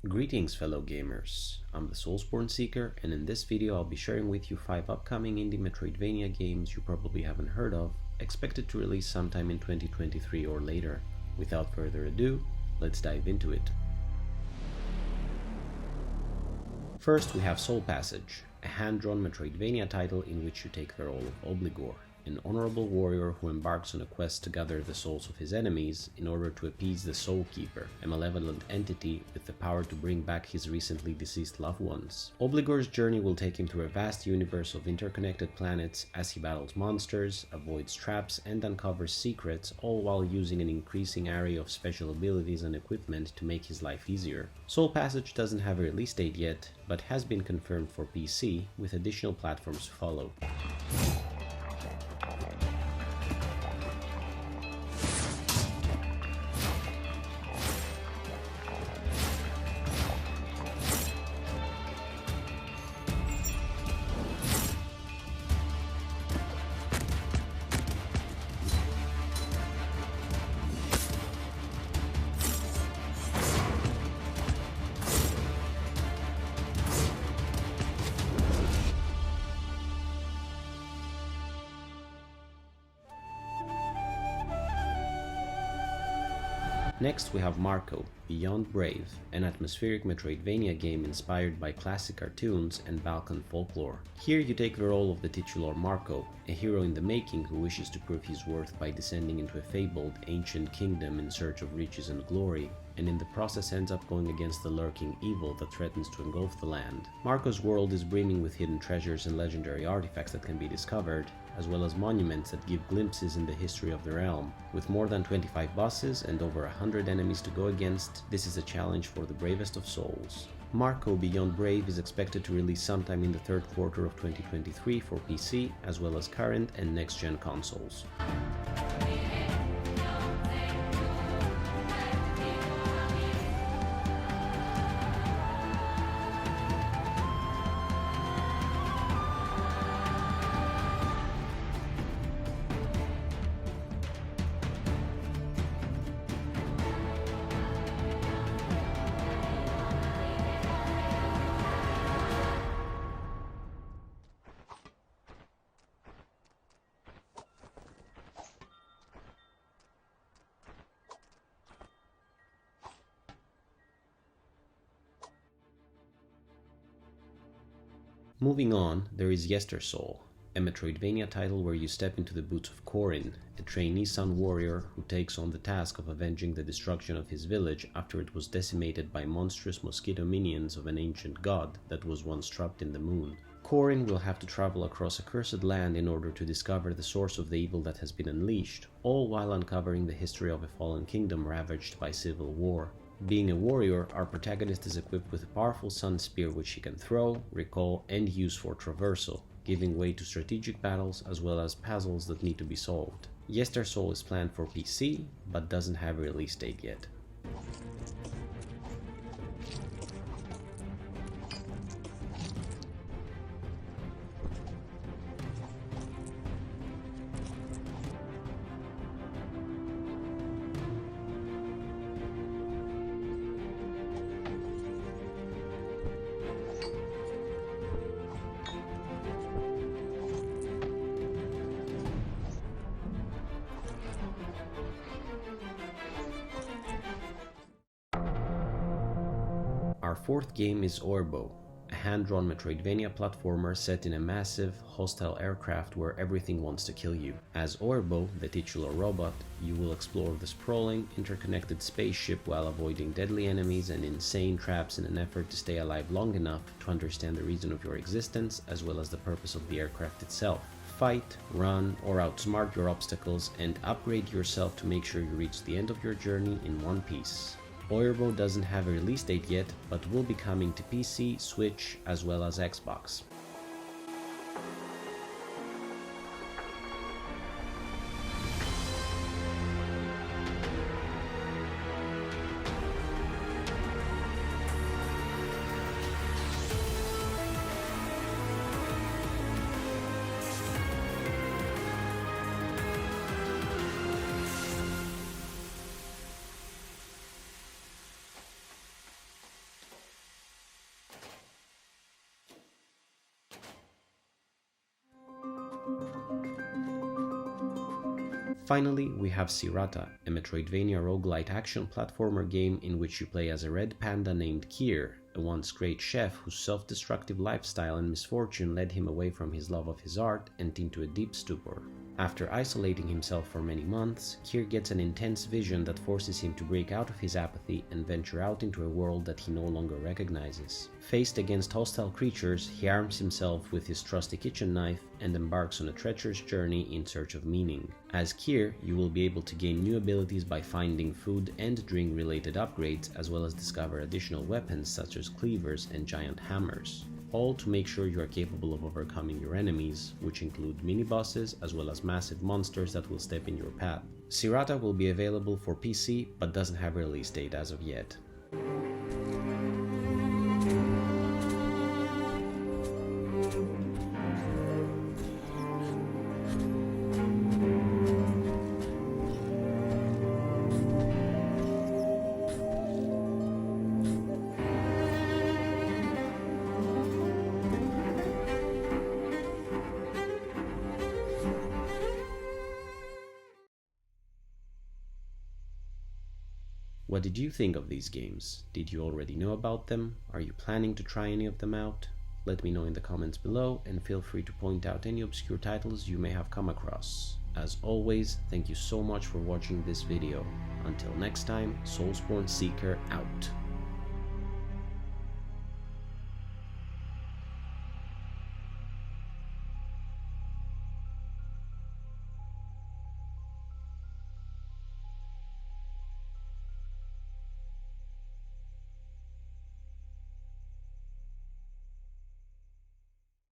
Greetings fellow gamers, I'm the Soulsborne Seeker, and in this video I'll be sharing with you 5 upcoming indie Metroidvania games you probably haven't heard of, expected to release sometime in 2023 or later. Without further ado, let's dive into it. First we have Soul Passage, a hand-drawn Metroidvania title in which you take the role of Obligor, an honorable warrior who embarks on a quest to gather the souls of his enemies in order to appease the Soul Keeper, a malevolent entity with the power to bring back his recently deceased loved ones. Obligor's journey will take him through a vast universe of interconnected planets as he battles monsters, avoids traps, and uncovers secrets, all while using an increasing array of special abilities and equipment to make his life easier. Soul Passage doesn't have a release date yet, but has been confirmed for PC, with additional platforms to follow. Next we have Marko, Beyond Brave, an atmospheric Metroidvania game inspired by classic cartoons and Balkan folklore. Here you take the role of the titular Marko, a hero in the making who wishes to prove his worth by descending into a fabled ancient kingdom in search of riches and glory, and in the process ends up going against the lurking evil that threatens to engulf the land. Marko's world is brimming with hidden treasures and legendary artifacts that can be discovered, as well as monuments that give glimpses in the history of the realm. With more than 25 bosses and over 100 enemies to go against, this is a challenge for the bravest of souls. Marko Beyond Brave is expected to release sometime in the third quarter of 2023 for PC, as well as current and next-gen consoles. Moving on, there is YesterSol, a Metroidvania title where you step into the boots of Corin, a trainee sun warrior who takes on the task of avenging the destruction of his village after it was decimated by monstrous mosquito minions of an ancient god that was once trapped in the moon. Corin will have to travel across a cursed land in order to discover the source of the evil that has been unleashed, all while uncovering the history of a fallen kingdom ravaged by civil war. Being a warrior, our protagonist is equipped with a powerful sun spear which he can throw, recall, and use for traversal, giving way to strategic battles as well as puzzles that need to be solved. YesterSol is planned for PC, but doesn't have a release date yet. Our fourth game is Oirbo, a hand-drawn Metroidvania platformer set in a massive, hostile aircraft where everything wants to kill you. As Oirbo, the titular robot, you will explore the sprawling, interconnected spaceship while avoiding deadly enemies and insane traps in an effort to stay alive long enough to understand the reason of your existence as well as the purpose of the aircraft itself. Fight, run, or outsmart your obstacles and upgrade yourself to make sure you reach the end of your journey in one piece. Oirbo doesn't have a release date yet, but will be coming to PC, Switch, as well as Xbox. Finally, we have Cirrata, a Metroidvania roguelite action platformer game in which you play as a red panda named Kier, a once great chef whose self-destructive lifestyle and misfortune led him away from his love of his art and into a deep stupor. After isolating himself for many months, Kier gets an intense vision that forces him to break out of his apathy and venture out into a world that he no longer recognizes. Faced against hostile creatures, he arms himself with his trusty kitchen knife and embarks on a treacherous journey in search of meaning. As Kier, you will be able to gain new abilities by finding food and drink related upgrades, as well as discover additional weapons such as cleavers and giant hammers, all to make sure you are capable of overcoming your enemies, which include mini-bosses as well as massive monsters that will step in your path. Cirrata will be available for PC but doesn't have a release date as of yet. What did you think of these games? Did you already know about them? Are you planning to try any of them out? Let me know in the comments below, and feel free to point out any obscure titles you may have come across. As always, thank you so much for watching this video. Until next time, Soulsborne Seeker out.